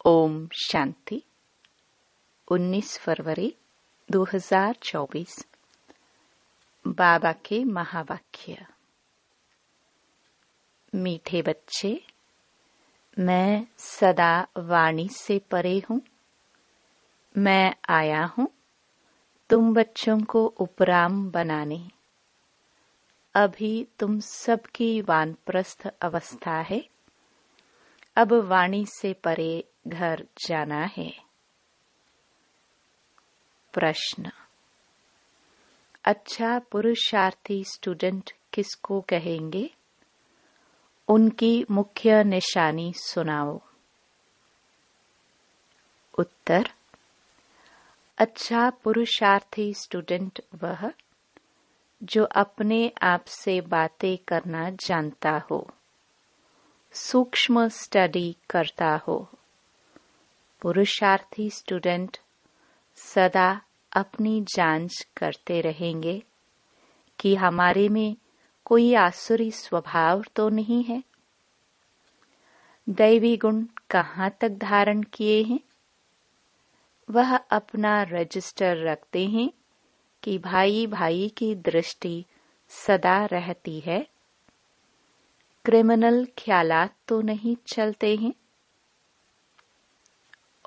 ओम शांति। 19 फरवरी 2024। बाबा के महावाक्य। मीठे बच्चे, मैं सदा वाणी से परे हूँ। मैं आया हूँ तुम बच्चों को उपराम बनाने। अभी तुम सबकी वानप्रस्थ अवस्था है। अब वाणी से परे घर जाना है। प्रश्न। अच्छा पुरुषार्थी स्टूडेंट किसको कहेंगे? उनकी मुख्य निशानी सुनाओ। उत्तर। अच्छा पुरुषार्थी स्टूडेंट वह जो अपने आप से बातें करना जानता हो, सूक्ष्म स्टडी करता हो। पुरुषार्थी स्टूडेंट सदा अपनी जांच करते रहेंगे कि हमारे में कोई आसुरी स्वभाव तो नहीं है। दैवी गुण कहाँ तक धारण किए हैं? वह अपना रजिस्टर रखते हैं कि भाई भाई की दृष्टि सदा रहती है। क्रिमिनल ख्यालात तो नहीं चलते हैं।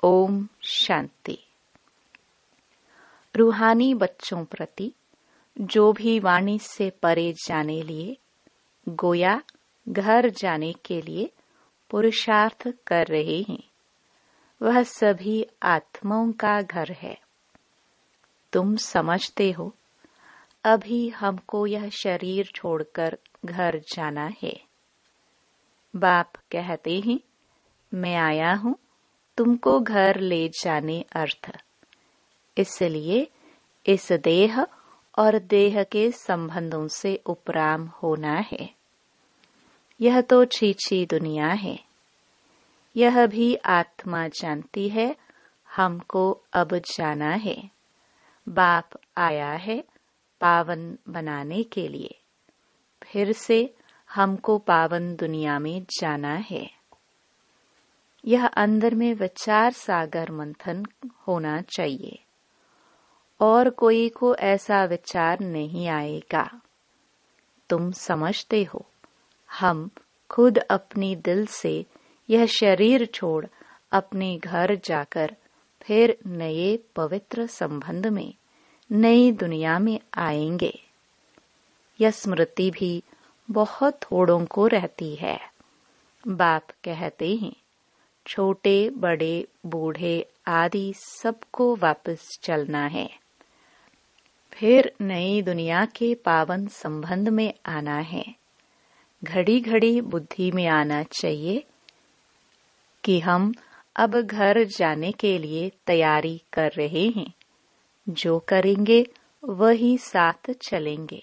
ओम शांति। रूहानी बच्चों प्रति जो भी वाणी से परे जाने लिए, गोया घर जाने के लिए पुरुषार्थ कर रहे हैं, वह सभी आत्माओं का घर है। तुम समझते हो अभी हमको यह शरीर छोड़कर घर जाना है। बाप कहते हैं, मैं आया हूँ तुमको घर ले जाने अर्थ। इसलिए इस देह और देह के संबंधों से उपराम होना है। यह तो छीछी दुनिया है। यह भी आत्मा जानती है हमको अब जाना है। बाप आया है पावन बनाने के लिए। फिर से हमको पावन दुनिया में जाना है। यह अंदर में विचार सागर मंथन होना चाहिए और कोई को ऐसा विचार नहीं आएगा। तुम समझते हो हम खुद अपनी दिल से यह शरीर छोड़ अपने घर जाकर फिर नए पवित्र संबंध में नई दुनिया में आएंगे। यह स्मृति भी बहुत थोड़ों को रहती है। बाप कहते हैं, छोटे बड़े बूढ़े आदि सबको वापस चलना है। फिर नई दुनिया के पावन संबंध में आना है। घड़ी घड़ी बुद्धि में आना चाहिए कि हम अब घर जाने के लिए तैयारी कर रहे हैं। जो करेंगे वही साथ चलेंगे।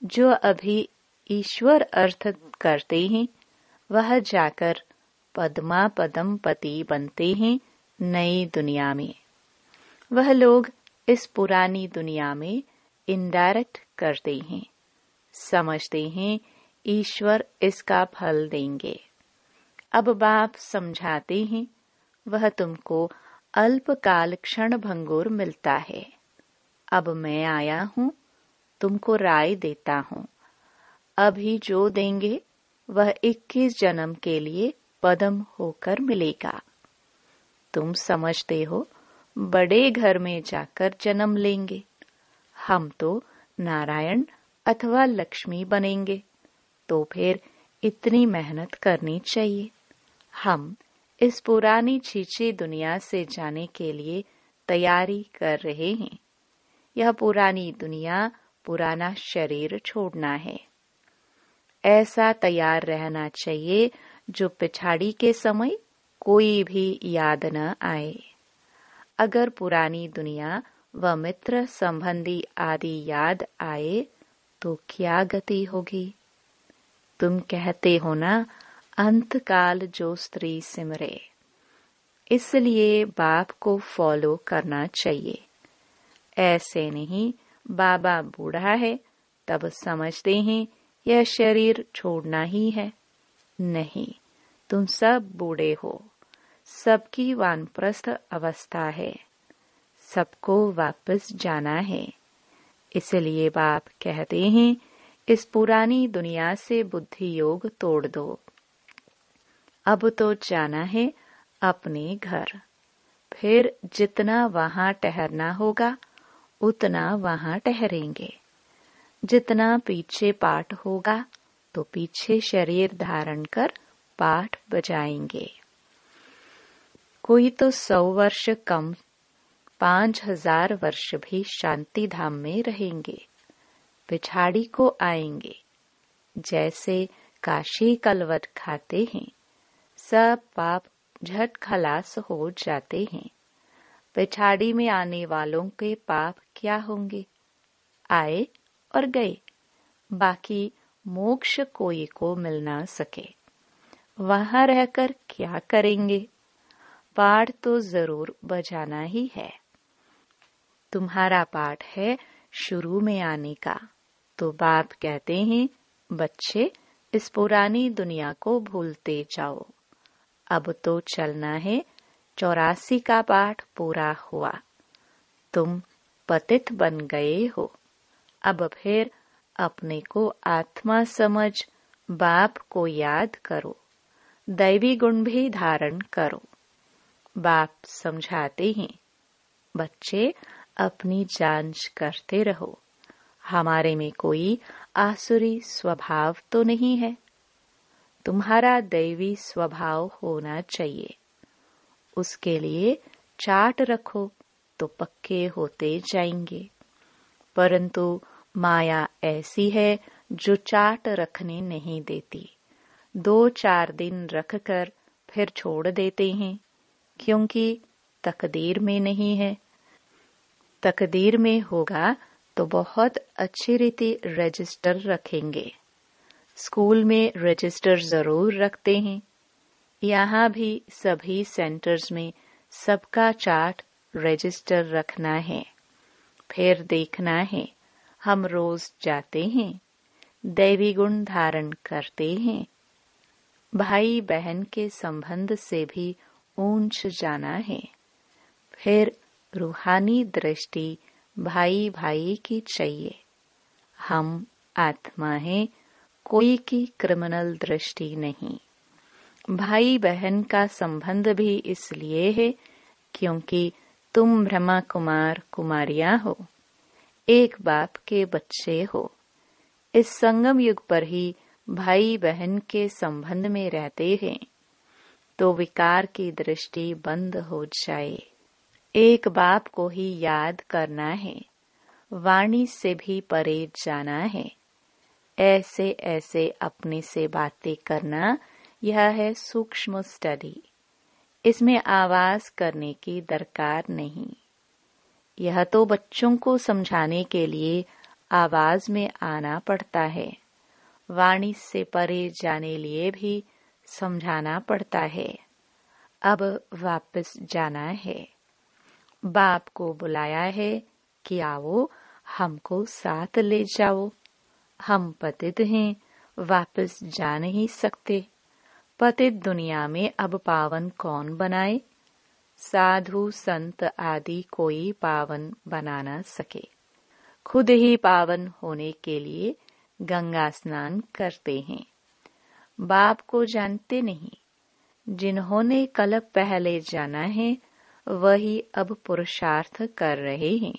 जो अभी ईश्वर अर्थ करते हैं वह जाकर पद्मा पदम पति बनते हैं नई दुनिया में। वह लोग इस पुरानी दुनिया में इनडायरेक्ट करते हैं, समझते हैं ईश्वर इसका फल देंगे। अब बाप समझाते हैं वह तुमको अल्पकाल क्षण भंगुर मिलता है। अब मैं आया हूँ तुमको राय देता हूँ। अभी जो देंगे वह 21 जन्म के लिए पदम होकर मिलेगा। तुम समझते हो बड़े घर में जाकर जन्म लेंगे। हम तो नारायण अथवा लक्ष्मी बनेंगे। तो फिर इतनी मेहनत करनी चाहिए। हम इस पुरानी छीछी दुनिया से जाने के लिए तैयारी कर रहे हैं। यह पुरानी दुनिया पुराना शरीर छोड़ना है। ऐसा तैयार रहना चाहिए जो पिछाड़ी के समय कोई भी याद न आए। अगर पुरानी दुनिया व मित्र संबंधी आदि याद आए तो क्या गति होगी? तुम कहते हो ना, अंतकाल जो स्त्री सिमरे। इसलिए बाप को फॉलो करना चाहिए। ऐसे नहीं बाबा बूढ़ा है तब समझते हैं यह शरीर छोड़ना ही है। नहीं, तुम सब बूढ़े हो। सबकी वानप्रस्थ अवस्था है, सबको वापस जाना है। इसलिए बाप कहते हैं, इस पुरानी दुनिया से बुद्धि योग तोड़ दो। अब तो जाना है अपने घर। फिर जितना वहां ठहरना होगा उतना वहां ठहरेंगे। जितना पीछे पाठ होगा तो पीछे शरीर धारण कर पाठ बजाएंगे। कोई तो 100 वर्ष कम 5000 वर्ष भी शांति धाम में रहेंगे, पिछाड़ी को आएंगे। जैसे काशी कलवट खाते हैं, सब पाप झट खलास हो जाते हैं। पिछाड़ी में आने वालों के पाप क्या होंगे? आए और गए, बाकी मोक्ष कोई को मिल ना सके। वहां रहकर क्या करेंगे? पाठ तो जरूर बजाना ही है। तुम्हारा पाठ है शुरू में आने का, तो बाप कहते हैं, बच्चे इस पुरानी दुनिया को भूलते जाओ। अब तो चलना है 84 का पाठ पूरा हुआ। तुम पतित बन गए हो। अब फिर अपने को आत्मा समझ बाप को याद करो, दैवी गुण भी धारण करो। बाप समझाते हैं, बच्चे अपनी जांच करते रहो, हमारे में कोई आसुरी स्वभाव तो नहीं है। तुम्हारा दैवी स्वभाव होना चाहिए। उसके लिए चार्ट रखो तो पक्के होते जाएंगे। परंतु माया ऐसी है जो चार्ट रखने नहीं देती। 2-4 दिन रखकर फिर छोड़ देते हैं, क्योंकि तकदीर में नहीं है। तकदीर में होगा तो बहुत अच्छी रीति रजिस्टर रखेंगे। स्कूल में रजिस्टर जरूर रखते हैं। यहाँ भी सभी सेंटर्स में सबका चार्ट रजिस्टर रखना है। फिर देखना है, हम रोज जाते हैं, दैवी गुण धारण करते हैं। भाई बहन के संबंध से भी ऊंच जाना है। फिर रूहानी दृष्टि भाई भाई की चाहिए। हम आत्मा हैं, कोई की क्रिमिनल दृष्टि नहीं। भाई बहन का संबंध भी इसलिए है क्योंकि तुम ब्रह्मा कुमार कुमारियां हो, एक बाप के बच्चे हो। इस संगम युग पर ही भाई बहन के संबंध में रहते हैं, तो विकार की दृष्टि बंद हो जाए। एक बाप को ही याद करना है, वाणी से भी परे जाना है। ऐसे ऐसे अपने से बातें करना, यह है सूक्ष्म स्टडी। इसमें आवाज करने की दरकार नहीं। यह तो बच्चों को समझाने के लिए आवाज में आना पड़ता है। वाणी से परे जाने लिए भी समझाना पड़ता है। अब वापस जाना है। बाप को बुलाया है कि आओ हमको साथ ले जाओ। हम पतित हैं, वापस जा नहीं सकते। पतित दुनिया में अब पावन कौन बनाए? साधु संत आदि कोई पावन बना न सके। खुद ही पावन होने के लिए गंगा स्नान करते हैं। बाप को जानते नहीं। जिन्होंने कल पहले जाना है वही अब पुरुषार्थ कर रहे हैं।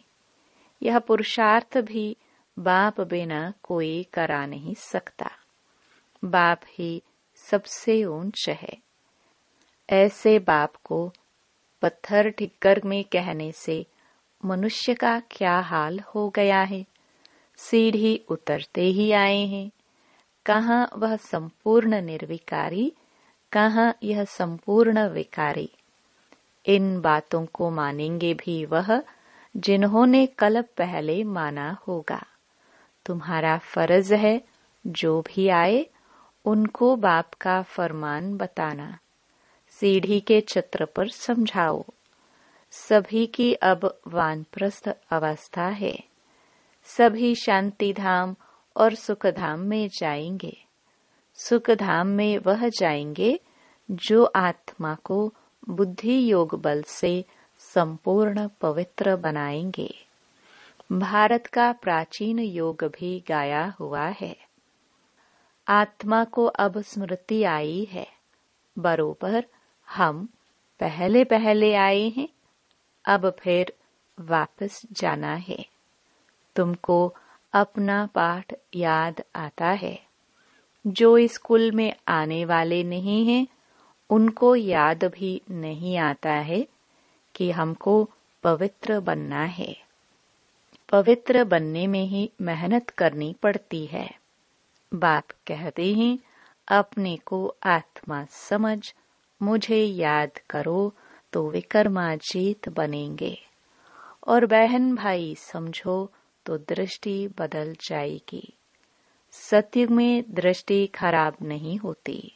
यह पुरुषार्थ भी बाप बिना कोई करा नहीं सकता। बाप ही सबसे ऊंच है। ऐसे बाप को पत्थर ठिक्कर में कहने से मनुष्य का क्या हाल हो गया है। सीढ़ी उतरते ही आए हैं। कहाँ वह संपूर्ण निर्विकारी, कहाँ यह संपूर्ण विकारी। इन बातों को मानेंगे भी वह जिन्होंने कल पहले माना होगा। तुम्हारा फर्ज है जो भी आए उनको बाप का फरमान बताना। सीढ़ी के चित्र पर समझाओ। सभी की अब वानप्रस्थ अवस्था है। सभी शांति धाम और सुख धाम में जाएंगे। सुख धाम में वह जाएंगे जो आत्मा को बुद्धि योग बल से संपूर्ण पवित्र बनाएंगे। भारत का प्राचीन योग भी गाया हुआ है। आत्मा को अब स्मृति आई है, बरोबर हम पहले पहले आए हैं, अब फिर वापस जाना है। तुमको अपना पाठ याद आता है। जो स्कूल में आने वाले नहीं हैं, उनको याद भी नहीं आता है कि हमको पवित्र बनना है। पवित्र बनने में ही मेहनत करनी पड़ती है। बाप कहते हैं, अपने को आत्मा समझ, मुझे याद करो तो विक्रमाजीत बनेंगे। और बहन भाई समझो तो दृष्टि बदल जाएगी। सत्युग में दृष्टि खराब नहीं होती।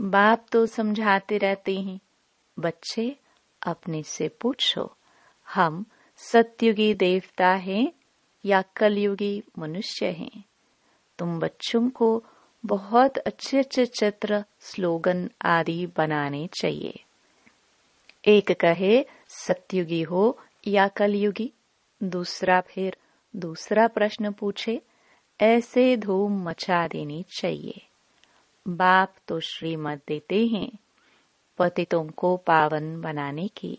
बाप तो समझाते रहते हैं, बच्चे अपने से पूछो, हम सत्युगी देवता हैं या कलयुगी मनुष्य हैं। तुम बच्चों को बहुत अच्छे अच्छे चित्र, स्लोगन आदि बनाने चाहिए। एक कहे सत्युगी हो या कलयुगी, दूसरा फिर दूसरा प्रश्न पूछे, ऐसे धूम मचा देनी चाहिए। बाप तो श्रीमत देते हैं पतितों को पावन बनाने की,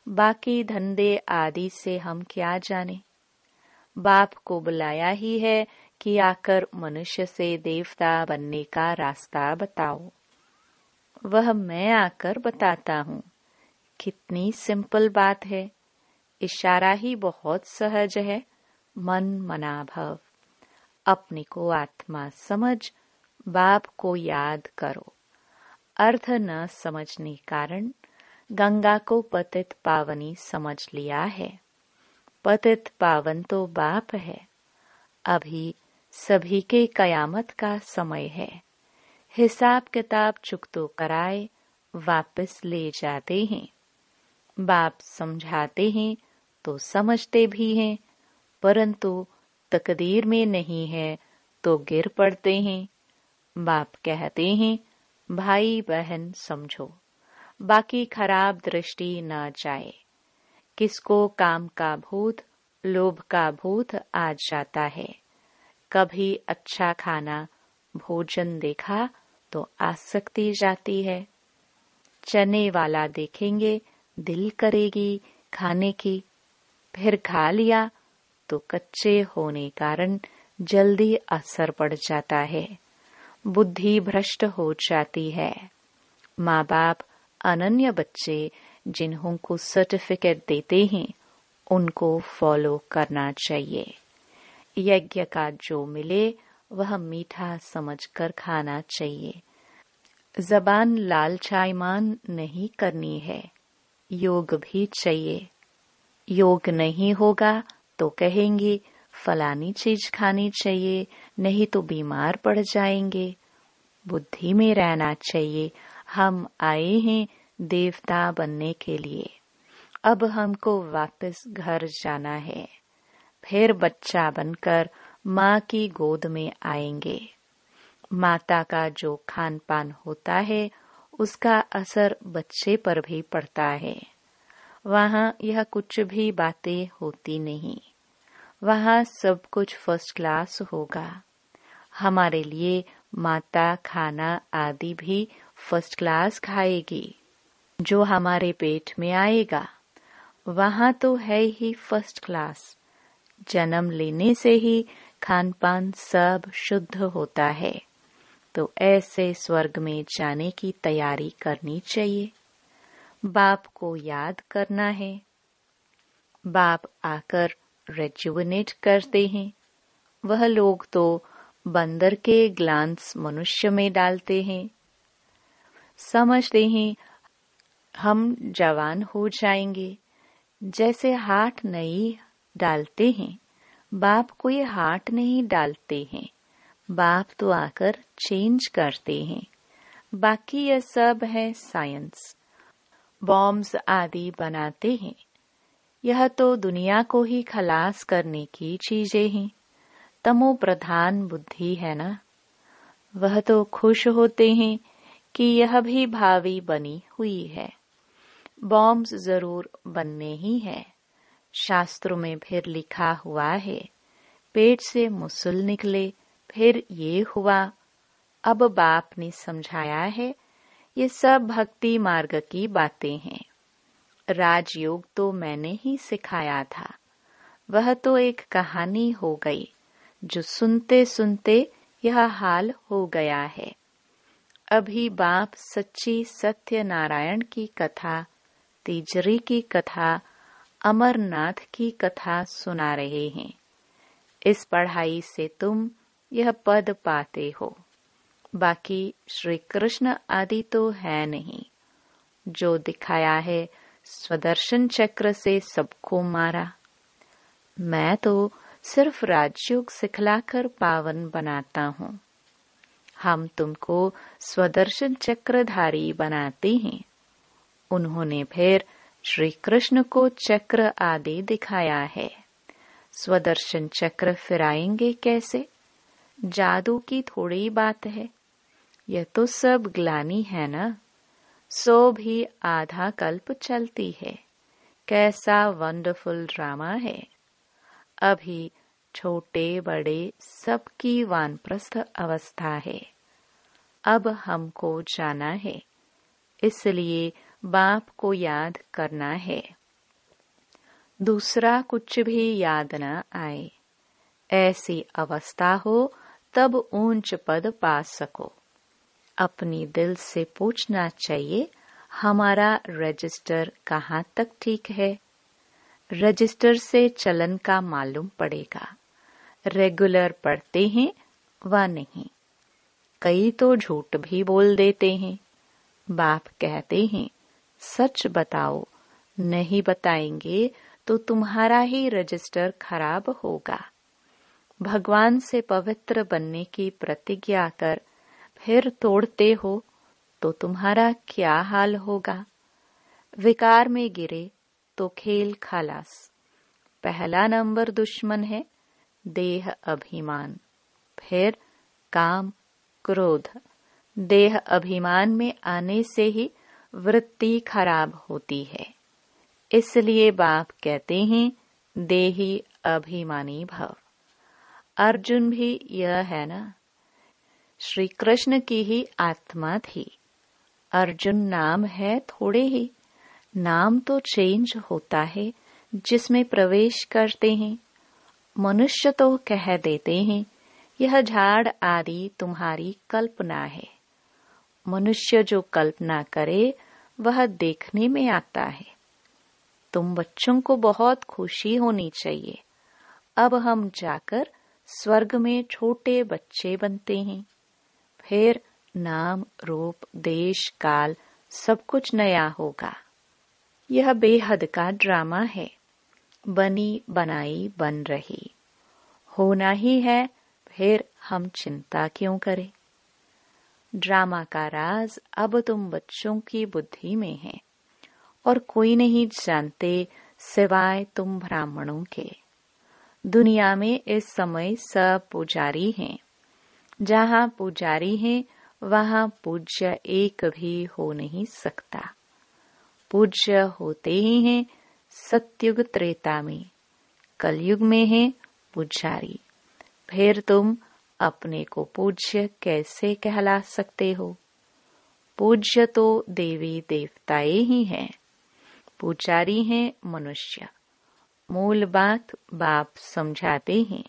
बाकी धंधे आदि से हम क्या जाने। बाप को बुलाया ही है कि आकर मनुष्य से देवता बनने का रास्ता बताओ। वह मैं आकर बताता हूँ। कितनी सिंपल बात है। इशारा ही बहुत सहज है। मन मना भव। अपने को आत्मा समझ, बाप को याद करो। अर्थ न समझने कारण गंगा को पतित पावनी समझ लिया है। पतित पावन तो बाप है। अभी सभी के कयामत का समय है। हिसाब किताब चुकतो कराए वापस ले जाते हैं। बाप समझाते हैं तो समझते भी हैं, परंतु तकदीर में नहीं है तो गिर पड़ते हैं। बाप कहते हैं, भाई बहन समझो, बाकी खराब दृष्टि न जाए। किसको काम का भूत, लोभ का भूत आ जाता है। कभी अच्छा खाना भोजन देखा तो आसक्ति जाती है। चने वाला देखेंगे दिल करेगी खाने की, फिर खा लिया तो कच्चे होने कारण जल्दी असर पड़ जाता है। बुद्धि भ्रष्ट हो जाती है। माँ बाप अनन्य बच्चे जिन्हों को सर्टिफिकेट देते हैं, उनको फॉलो करना चाहिए। यज्ञ का जो मिले वह मीठा समझकर खाना चाहिए। जबान लालचाईमान नहीं करनी है। योग भी चाहिए। योग नहीं होगा तो कहेंगे फलानी चीज खानी चाहिए, नहीं तो बीमार पड़ जाएंगे। बुद्धि में रहना चाहिए, हम आए हैं देवता बनने के लिए। अब हमको वापस घर जाना है। फिर बच्चा बनकर माँ की गोद में आएंगे। माता का जो खान पान होता है उसका असर बच्चे पर भी पड़ता है। वहाँ यह कुछ भी बातें होती नहीं। वहाँ सब कुछ फर्स्ट क्लास होगा। हमारे लिए माता खाना आदि भी फर्स्ट क्लास खाएगी। जो हमारे पेट में आएगा वहाँ तो है ही फर्स्ट क्लास। जन्म लेने से ही खान पान सब शुद्ध होता है। तो ऐसे स्वर्ग में जाने की तैयारी करनी चाहिए। बाप को याद करना है। बाप आकर रेजुविनेट करते हैं। वह लोग तो बंदर के ग्लांस मनुष्य में डालते हैं। समझते हैं हम जवान हो जाएंगे। जैसे हाथ नहीं डालते हैं, बाप कोई हाथ नहीं डालते हैं। बाप तो आकर चेंज करते हैं। बाकी यह सब है साइंस। बॉम्ब्स आदि बनाते हैं। यह तो दुनिया को ही खलास करने की चीजें हैं। तमो प्रधान बुद्धि है ना। वह तो खुश होते हैं कि यह भी भावी बनी हुई है। बॉम्ब्स जरूर बनने ही हैं। शास्त्रों में फिर लिखा हुआ है, पेट से मुसल निकले, फिर ये हुआ। अब बाप ने समझाया है, ये सब भक्ति मार्ग की बातें हैं। राजयोग तो मैंने ही सिखाया था, वह तो एक कहानी हो गई, जो सुनते सुनते यह हाल हो गया है। अभी बाप सच्ची सत्यनारायण की कथा, तीजरी की कथा, अमरनाथ की कथा सुना रहे हैं। इस पढ़ाई से तुम यह पद पाते हो। बाकी श्री कृष्ण आदि तो है नहीं। जो दिखाया है स्वदर्शन चक्र से सबको मारा। मैं तो सिर्फ राजयोग सिखलाकर पावन बनाता हूँ। हम तुमको स्वदर्शन चक्रधारी बनाते हैं। उन्होंने फिर श्री कृष्ण को चक्र आदि दिखाया है। स्वदर्शन चक्र फिराएंगे कैसे? जादू की थोड़ी बात है। यह तो सब ग्लानी है ना। सो भी आधा कल्प चलती है। कैसा वंडरफुल ड्रामा है। अभी छोटे बड़े सबकी वानप्रस्थ अवस्था है। अब हमको जाना है, इसलिए बाप को याद करना है। दूसरा कुछ भी याद न आए। ऐसी अवस्था हो तब ऊंच पद पा सको। अपनी दिल से पूछना चाहिए, हमारा रजिस्टर कहाँ तक ठीक है। रजिस्टर से चलन का मालूम पड़ेगा। रेगुलर पढ़ते हैं व नहीं। कई तो झूठ भी बोल देते हैं। बाप कहते हैं, सच बताओ। नहीं बताएंगे तो तुम्हारा ही रजिस्टर खराब होगा। भगवान से पवित्र बनने की प्रतिज्ञा कर फिर तोड़ते हो तो तुम्हारा क्या हाल होगा। विकार में गिरे तो खेल खलास। पहला नंबर दुश्मन है देह अभिमान, फिर काम क्रोध। देह अभिमान में आने से ही वृत्ति खराब होती है। इसलिए बाप कहते हैं, देही अभिमानी भव। अर्जुन भी यह है ना। श्री कृष्ण की ही आत्मा थी। अर्जुन नाम है थोड़े ही। नाम तो चेंज होता है जिसमें प्रवेश करते हैं। मनुष्य तो कह देते हैं, यह झाड़ आदि तुम्हारी कल्पना है। मनुष्य जो कल्पना करे वह देखने में आता है। तुम बच्चों को बहुत खुशी होनी चाहिए। अब हम जाकर स्वर्ग में छोटे बच्चे बनते हैं। फिर नाम रूप देश काल सब कुछ नया होगा। यह बेहद का ड्रामा है। बनी बनाई बन रही होना ही है। फिर हम चिंता क्यों करें। ड्रामा का राज अब तुम बच्चों की बुद्धि में है और कोई नहीं जानते सिवाय तुम ब्राह्मणों के। दुनिया में इस समय सब पुजारी हैं। जहाँ पुजारी हैं वहाँ पूज्य एक भी हो नहीं सकता। पूज्य होते ही हैं सतयुग त्रेता में। कलयुग में है पुजारी। फिर तुम अपने को पूज्य कैसे कहला सकते हो। पूज्य तो देवी देवताएं ही हैं। पुजारी हैं मनुष्य। मूल बात बाप समझाते हैं।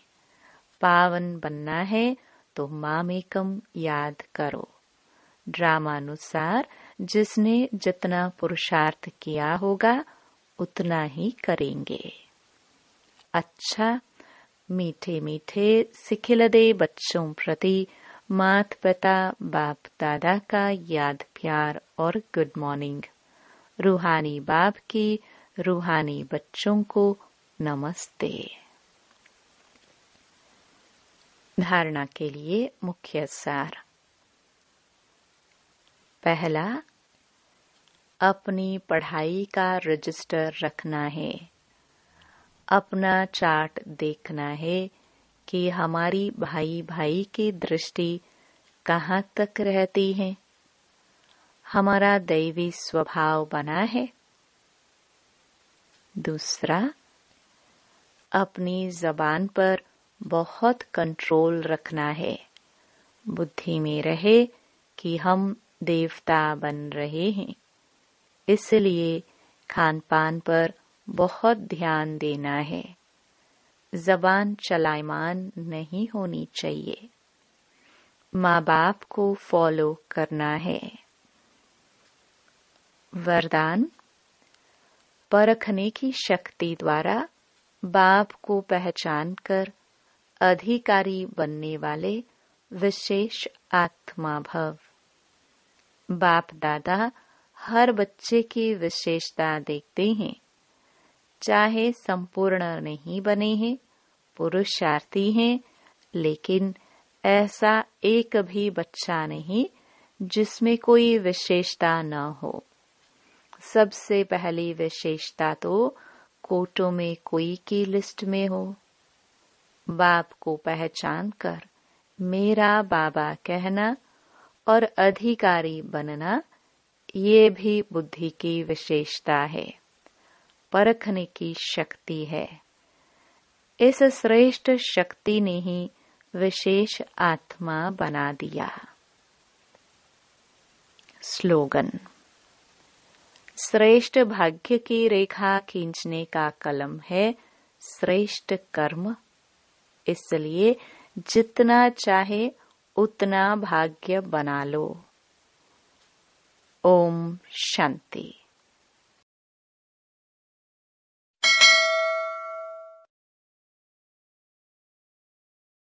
पावन बनना है तो मामेकम याद करो। ड्रामानुसार जिसने जितना पुरुषार्थ किया होगा उतना ही करेंगे। अच्छा, मीठे मीठे सिखिलदे बच्चों प्रति माता पिता बाप दादा का याद प्यार और गुड मॉर्निंग। रूहानी बाप की रूहानी बच्चों को नमस्ते। धारणा के लिए मुख्य सार। पहला, अपनी पढ़ाई का रजिस्टर रखना है। अपना चार्ट देखना है कि हमारी भाई भाई की दृष्टि कहाँ तक रहती है। हमारा दैवी स्वभाव बना है दूसरा, अपनी जबान पर बहुत कंट्रोल रखना है। बुद्धि में रहे कि हम देवता बन रहे हैं, इसलिए खान पान पर बहुत ध्यान देना है। जबान चलायमान नहीं होनी चाहिए। माँ बाप को फॉलो करना है। वरदान, परखने की शक्ति द्वारा बाप को पहचान कर अधिकारी बनने वाले विशेष आत्मा भव। बाप दादा हर बच्चे की विशेषता देखते हैं। चाहे संपूर्ण नहीं बने हैं, पुरुषार्थी हैं, लेकिन ऐसा एक भी बच्चा नहीं जिसमें कोई विशेषता न हो। सबसे पहली विशेषता तो कोटों में कोई की लिस्ट में हो। बाप को पहचान कर मेरा बाबा कहना और अधिकारी बनना, ये भी बुद्धि की विशेषता है, परखने की शक्ति है। इस श्रेष्ठ शक्ति ने ही विशेष आत्मा बना दिया। स्लोगन, श्रेष्ठ भाग्य की रेखा खींचने का कलम है श्रेष्ठ कर्म, इसलिए जितना चाहे उतना भाग्य बना लो। ओम शांति।